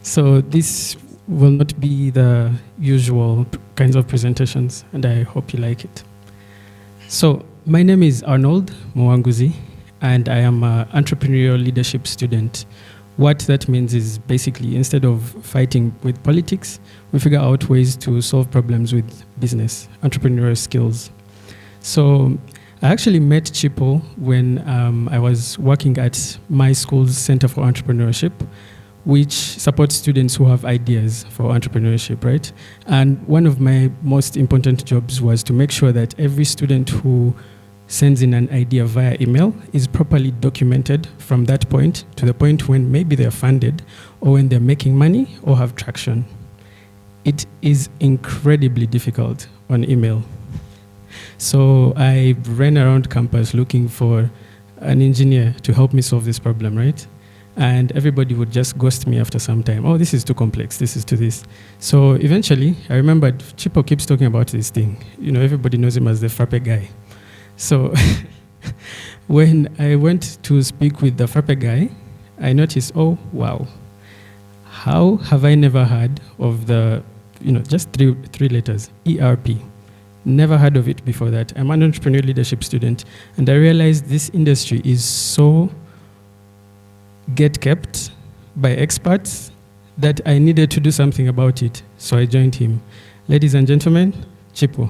So this will not be the usual kinds of presentations, and I hope you like it. So my name is Arnold Moanguzi, and I am an entrepreneurial leadership student. What that means is basically instead of fighting with politics, we figure out ways to solve problems with business, entrepreneurial skills. So I actually met Chipo when I was working at my school's Center for Entrepreneurship, which supports students who have ideas for entrepreneurship, right? And one of my most important jobs was to make sure that every student who sends in an idea via email is properly documented from that point to the point when maybe they're funded or when they're making money or have traction. It is incredibly difficult on email. So I ran around campus looking for an engineer to help me solve this problem, right? And everybody would just ghost me after some time. Oh, this is too complex, this is too this. So eventually, I remembered Chipo keeps talking about this thing. You know, everybody knows him as the Frappe guy. So when I went to speak with the Frappe guy, I noticed, oh, wow, how have I never heard of the, just three letters, ERP. Never heard of it before that. I'm an entrepreneurial leadership student, and I realized this industry is so kept by experts that I needed to do something about it. So I joined him. Ladies and gentlemen, Chipo.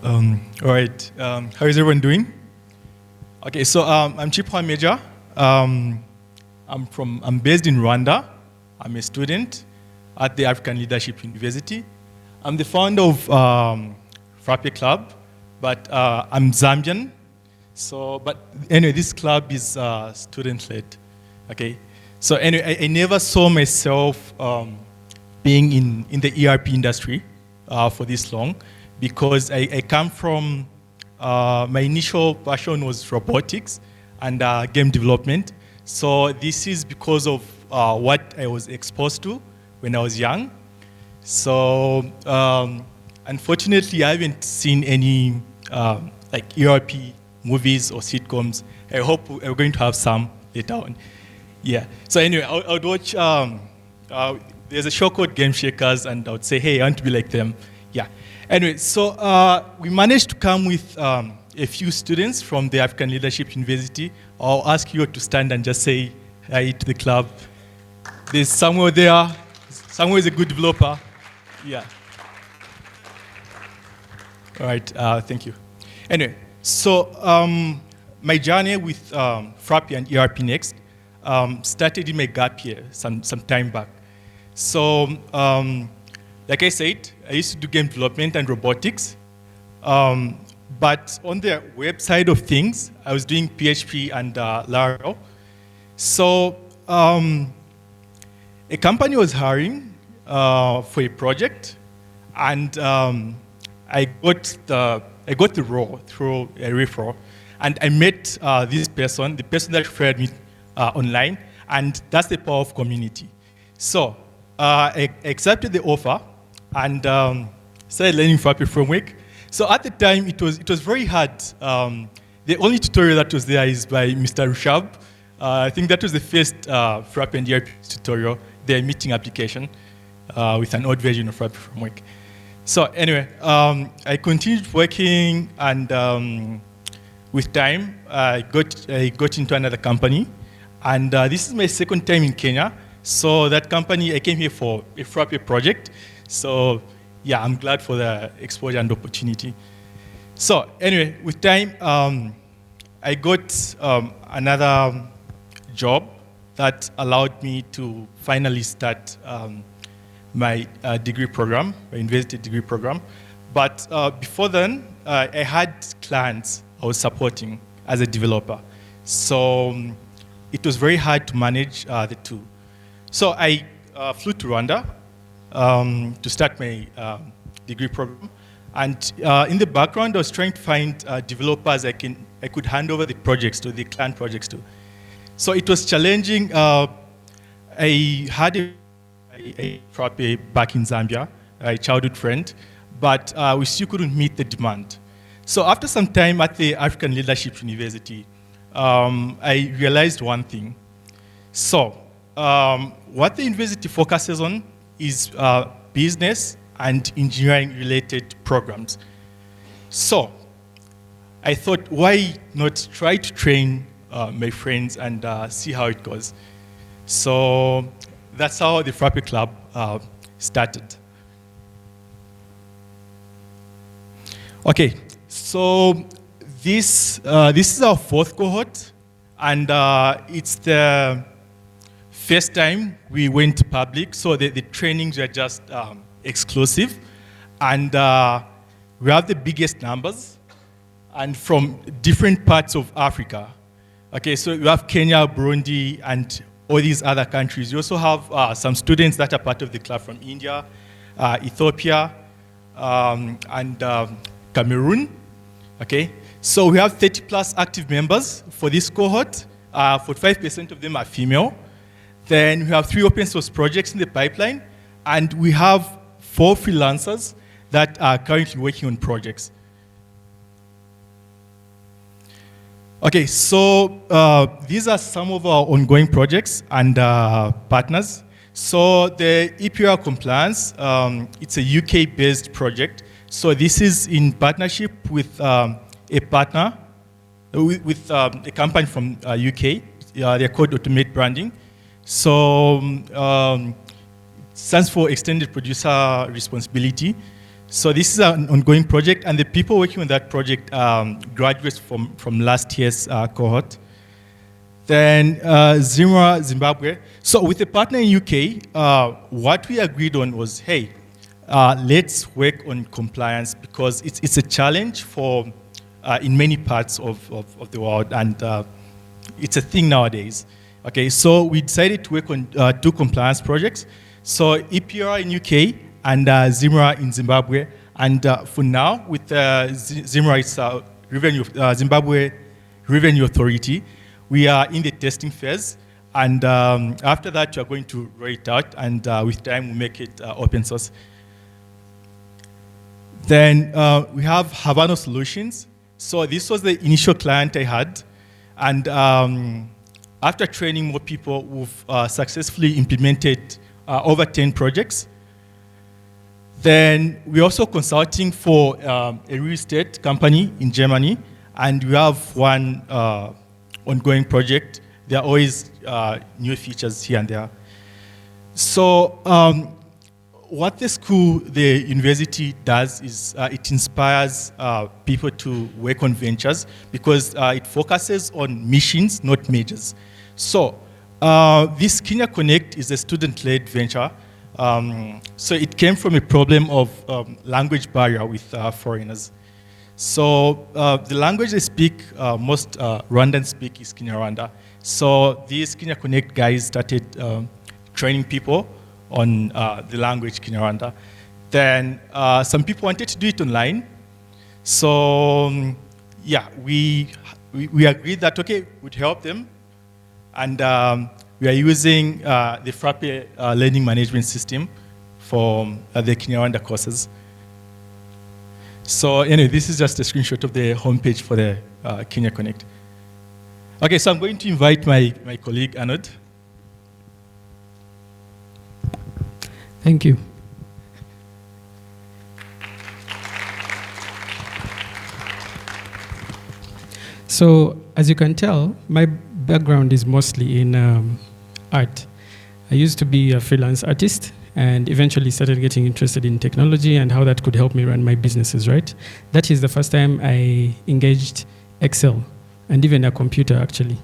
All right, how is everyone doing? Okay, so I'm Chipo Hameja. I'm based in Rwanda. I'm a student at the African Leadership University. I'm the founder of Frappe Club, but I'm Zambian. So, but anyway, this club is student-led, okay? So anyway, I never saw myself being in the ERP industry for this long because I come from, my initial passion was robotics and game development. So this is because of what I was exposed to when I was young. So unfortunately, I haven't seen any like ERP movies or sitcoms. I hope we're going to have some later on. Yeah. So anyway, I would watch, there's a show called Game Shakers, and I would say, hey, I want to be like them. Yeah. Anyway, so we managed to come with a few students from the African Leadership University. I'll ask you to stand and just say hi to the club. There's Samuel there. Samuel is a good developer. Yeah. All right, thank you. Anyway, so my journey with Frappe and ERPNext started in my gap year some time back. So, like I said, I used to do game development and robotics. But on the website of things, I was doing PHP and Laravel. So a company was hiring for a project, and I got the role through a referral, and I met this person, the person that referred me online, and that's the power of community. So I accepted the offer and started learning Frappe framework. So at the time, it was very hard. The only tutorial that was there is by Mr. Rushab. I think that was the first Frappe and ERPNext tutorial, their meeting application with an old version of Frappe framework. So anyway, I continued working, and with time, I got into another company, and this is my second time in Kenya. So that company, I came here for a Frappe project. So yeah, I'm glad for the exposure and opportunity. So anyway, with time, I got another job that allowed me to finally start my degree program, my university degree program. But before then, I had clients I was supporting as a developer. So it was very hard to manage the two. So I flew to Rwanda to start my degree program. And in the background, I was trying to find developers I could hand over the projects to, the client projects to. So it was challenging. I had a Frappe back in Zambia, a childhood friend, but we still couldn't meet the demand. So after some time at the African Leadership University, I realized one thing. So, what the university focuses on is business and engineering-related programs. So, I thought, why not try to train my friends and see how it goes? So, that's how the Frappe Club started. Okay, so this is our fourth cohort, and it's the first time we went public, so the trainings were just exclusive, and we have the biggest numbers, and from different parts of Africa. Okay, so we have Kenya, Burundi, and all these other countries. We also have some students that are part of the club from India, Ethiopia, and Cameroon. Okay, so we have 30 plus active members for this cohort. 45% of them are female. Then we have 3 open source projects in the pipeline, and we have 4 freelancers that are currently working on projects. Okay, so these are some of our ongoing projects and partners. So the EPR compliance, it's a UK-based project. So this is in partnership with a partner, with a company from UK. They're called Automate Branding. So it stands for Extended Producer Responsibility. So this is an ongoing project, and the people working on that project graduates from last year's cohort. Then Zimra, Zimbabwe. So with a partner in UK, what we agreed on was, hey, let's work on compliance because it's a challenge for in many parts of the world, and it's a thing nowadays. Okay, so we decided to work on 2 compliance projects. So EPR in UK and Zimra in Zimbabwe. And for now, with Zimra, it's Zimbabwe Revenue Authority, we are in the testing phase. And after that, we are going to roll it out, and with time, we'll make it open source. Then we have Havana Solutions. So this was the initial client I had. And after training more people, we've successfully implemented over 10 projects. Then we're also consulting for a real estate company in Germany, and we have one ongoing project. There are always new features here and there. So what the university does is it inspires people to work on ventures because it focuses on missions, not majors. So this Kenya Connect is a student-led venture. So it came from a problem of language barrier with foreigners. So the language they speak, most Rwandan speak is Kinyarwanda. So these Kenya Connect guys started training people on the language Kinyarwanda. Then some people wanted to do it online. So yeah, we agreed that, okay, we'd help them. And we are using the Frappe learning management system for the Kinyarwanda courses. So anyway, this is just a screenshot of the homepage for the Kenya Connect. Okay, so I'm going to invite my colleague, Arnold. Thank you. So as you can tell, my background is mostly in art. I used to be a freelance artist and eventually started getting interested in technology and how that could help me run my businesses, right? That is the first time I engaged Excel and even a computer, actually.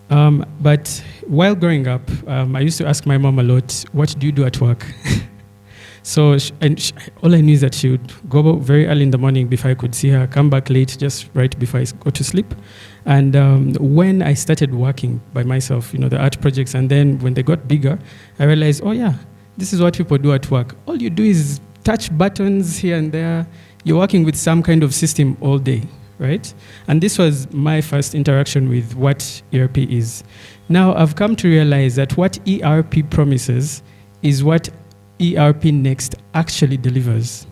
But while growing up, I used to ask my mom a lot, what do you do at work? So all I knew is that she would go very early in the morning before I could see her, come back late just right before I go to sleep. And when I started working by myself, the art projects, and then when they got bigger, I realized, oh yeah, this is what people do at work. All you do is touch buttons here and there. You're working with some kind of system all day, right? And this was my first interaction with what ERP is. Now I've come to realize that what ERP promises is what ERPNext actually delivers,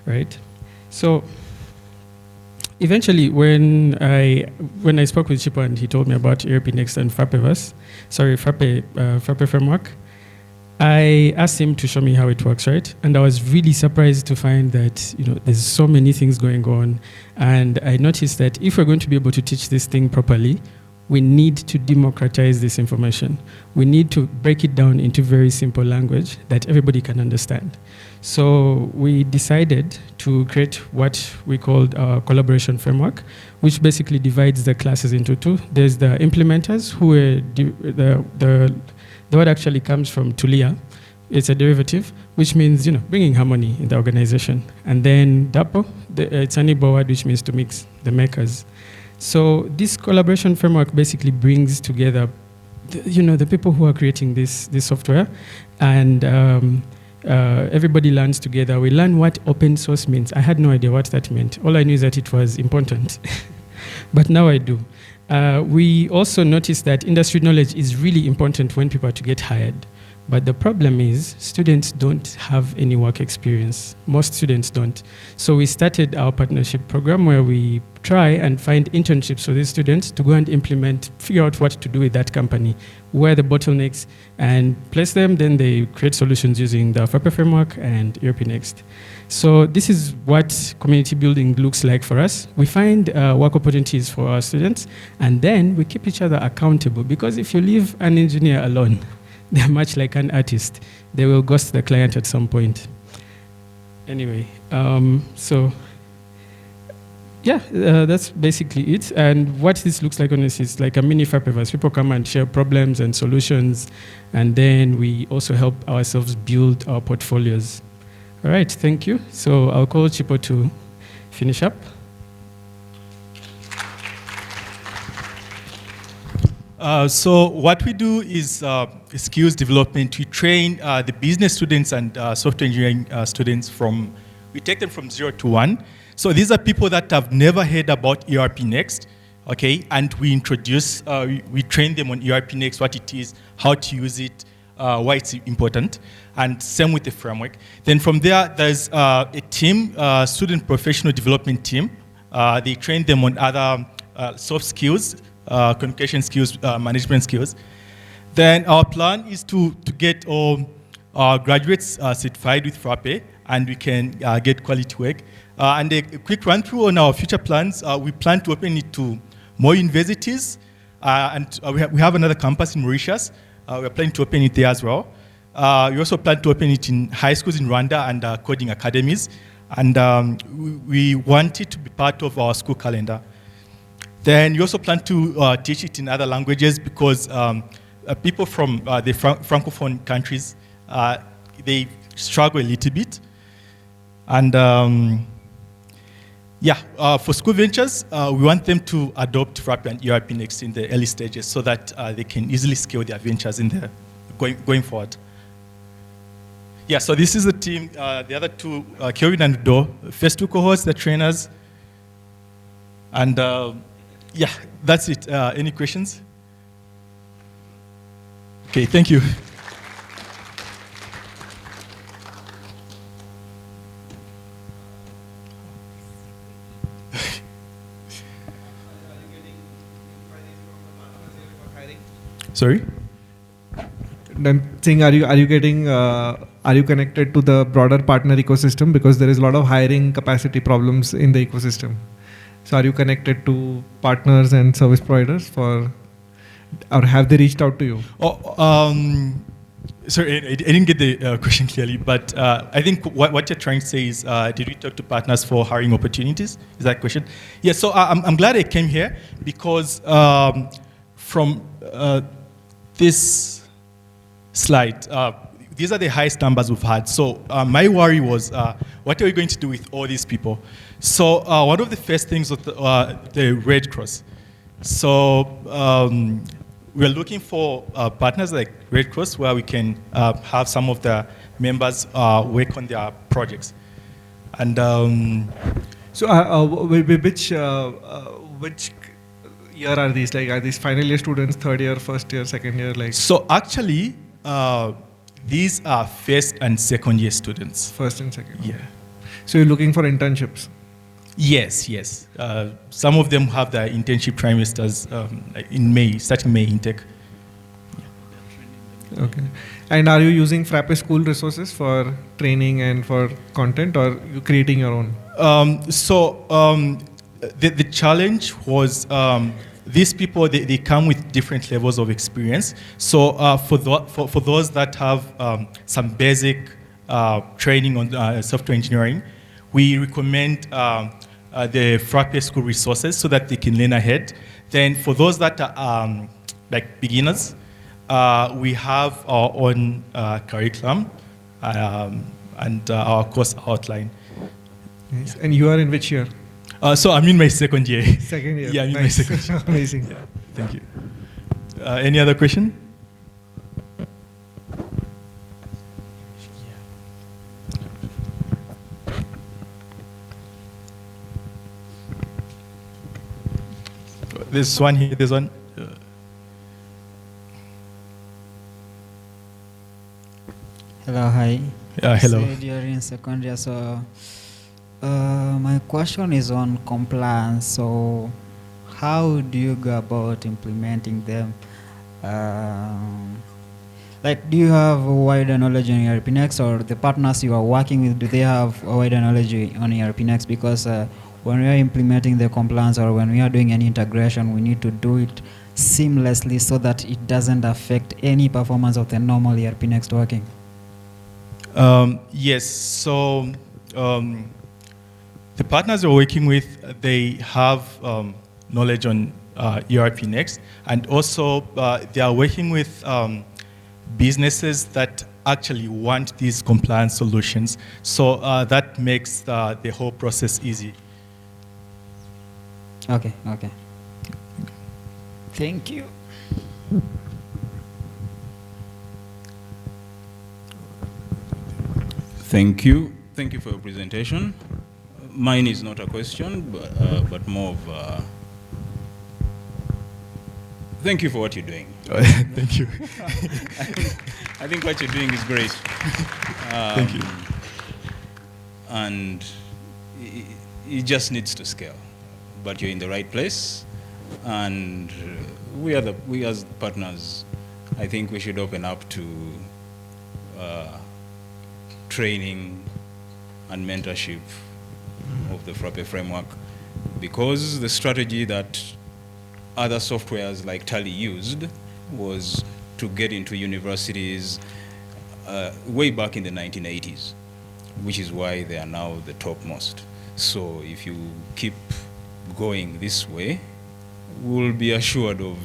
right? So eventually, when I spoke with Chipo and he told me about ERPNext and Frappeverse, Frappe framework, I asked him to show me how it works, right? And I was really surprised to find that there's so many things going on, and I noticed that if we're going to be able to teach this thing properly, we need to democratize this information. We need to break it down into very simple language that everybody can understand. So we decided to create what we called a collaboration framework, which basically divides the classes into two. There's the implementers, who are the word actually comes from Tulia. It's a derivative, which means bringing harmony in the organization. And then Dapo, it's an Igbo word which means to mix, the makers. So this collaboration framework basically brings together, the people who are creating this software, and everybody learns together. We learn what open source means. I had no idea what that meant. All I knew is that it was important, but now I do. We also noticed that industry knowledge is really important when people are to get hired. But the problem is students don't have any work experience. Most students don't. So we started our partnership program where we try and find internships for these students to go and figure out what to do with that company, where the bottlenecks, and place them. Then they create solutions using the Frappe framework and ERPNext. So this is what community building looks like for us. We find work opportunities for our students, and then we keep each other accountable, because if you leave an engineer alone, they're much like an artist. They will ghost the client at some point. Anyway, that's basically it. And what this looks like, honestly, is like a mini Frappeverse. People come and share problems and solutions, and then we also help ourselves build our portfolios. All right, thank you. So I'll call Chipo to finish up. So what we do is skills development. We train the business students and software engineering students we take them from 0 to 1. So these are people that have never heard about ERPNext, okay? And we train them on ERPNext, what it is, how to use it, why it's important, and same with the framework. Then from there's a team, student professional development team. They train them on other soft skills, communication skills, management skills. Then our plan is to get all our graduates certified with Frappe, and we can get quality work. And a quick run through on our future plans. We plan to open it to more universities, and we have another campus in Mauritius. We're planning to open it there as well. We also plan to open it in high schools in Rwanda and coding academies. And we want it to be part of our school calendar. Then we also plan to teach it in other languages, because people from the Francophone countries, they struggle a little bit. And for school ventures, we want them to adopt Frappe and ERPNext in the early stages, so that they can easily scale their ventures going forward. Yeah, so this is the team. The other two, Kelvin and Do, first two cohorts, the trainers. And that's it. Any questions? Okay, thank you. Sorry? I'm saying, are you connected to the broader partner ecosystem, because there is a lot of hiring capacity problems in the ecosystem? So are you connected to partners and service providers or have they reached out to you? Sorry, I didn't get the question clearly, but I think what you're trying to say is, did we talk to partners for hiring opportunities? Is that question? Yeah, so I'm glad I came here, because from this slide, these are the highest numbers we've had. So my worry was, what are we going to do with all these people? So one of the first things was the Red Cross. So we're looking for partners like Red Cross, where we can have some of the members work on their projects. And so which year are these? Like, are these final year students, third year, first year, second year? Like, so actually, these are first and second year students. First and second. Yeah. So you're looking for internships? Yes, yes. Some of them have their internship trimesters like in May, starting May intake. Okay. And are you using Frappe school resources for training and for content, or you creating your own? The challenge was these people, they come with different levels of experience. So for those that have some basic training on software engineering, we recommend the Frappe school resources so that they can learn ahead. Then for those that are like beginners, we have our own curriculum and our course outline. Nice. And you are in which year? So I'm in my second year. Second year. Yeah, I'm in my Nice. second year. Amazing. Yeah, thank you. Any other question? There's one here, there's one. Hello, hi. Hello. So you're in second year, so my question is on compliance. So how do you go about implementing them? Like, do you have a wider knowledge on ERPNext, or the partners you are working with, do they have a wider knowledge on ERPNext? Because when we are implementing the compliance or when we are doing any integration, we need to do it seamlessly so that it doesn't affect any performance of the normal ERPNext working. Yes, so the partners we're working with, they have knowledge on ERPNext, and also they are working with businesses that actually want these compliance solutions. So that makes the whole process easy. Okay, okay. Thank you. Thank you. Thank you for your presentation. Mine is not a question, but more of thank you for what you're doing. Thank you. I think what you're doing is great. Thank you. And it just needs to scale. But you're in the right place, and we as partners, I think we should open up to training and mentorship of the Frappe framework, because the strategy that other softwares like Tally used was to get into universities way back in the 1980s, which is why they are now the topmost. So if you keep going this way, we'll be assured of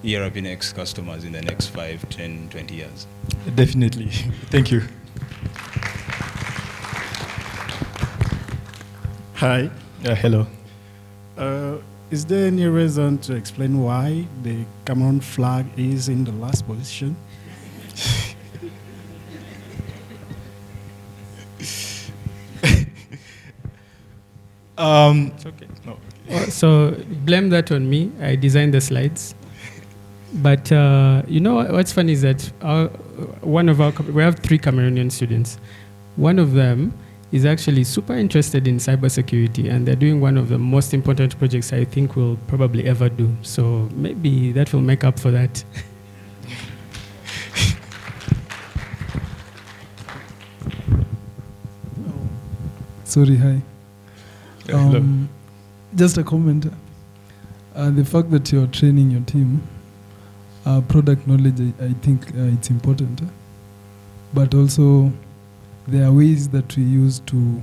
ERPNext customers in the next 5, 10, 20 years. Definitely. Thank you. Hi. Hello. Is there any reason to explain why the Cameroon flag is in the last position? It's okay. No. So blame that on me. I designed the slides. But you know what's funny is that we have 3 Cameroonian students. One of them is actually super interested in cybersecurity, and they're doing one of the most important projects I think we'll probably ever do. So maybe that will make up for that. Sorry, hi. Hello. Just a comment. The fact that you're training your team, product knowledge, I think it's important. But also, there are ways that we use to,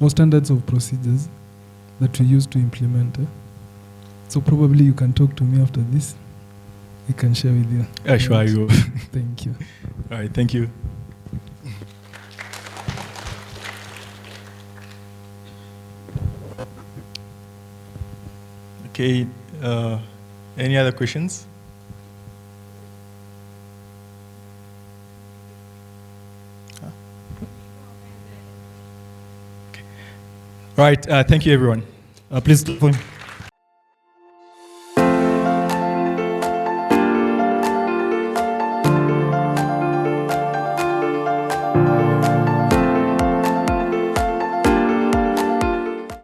or standards of procedures that we use to implement. So probably you can talk to me after this. I can share with you. Sure, I will. Thank you. All right, thank you. Okay, any other questions? Okay. All right, thank you, everyone. Please,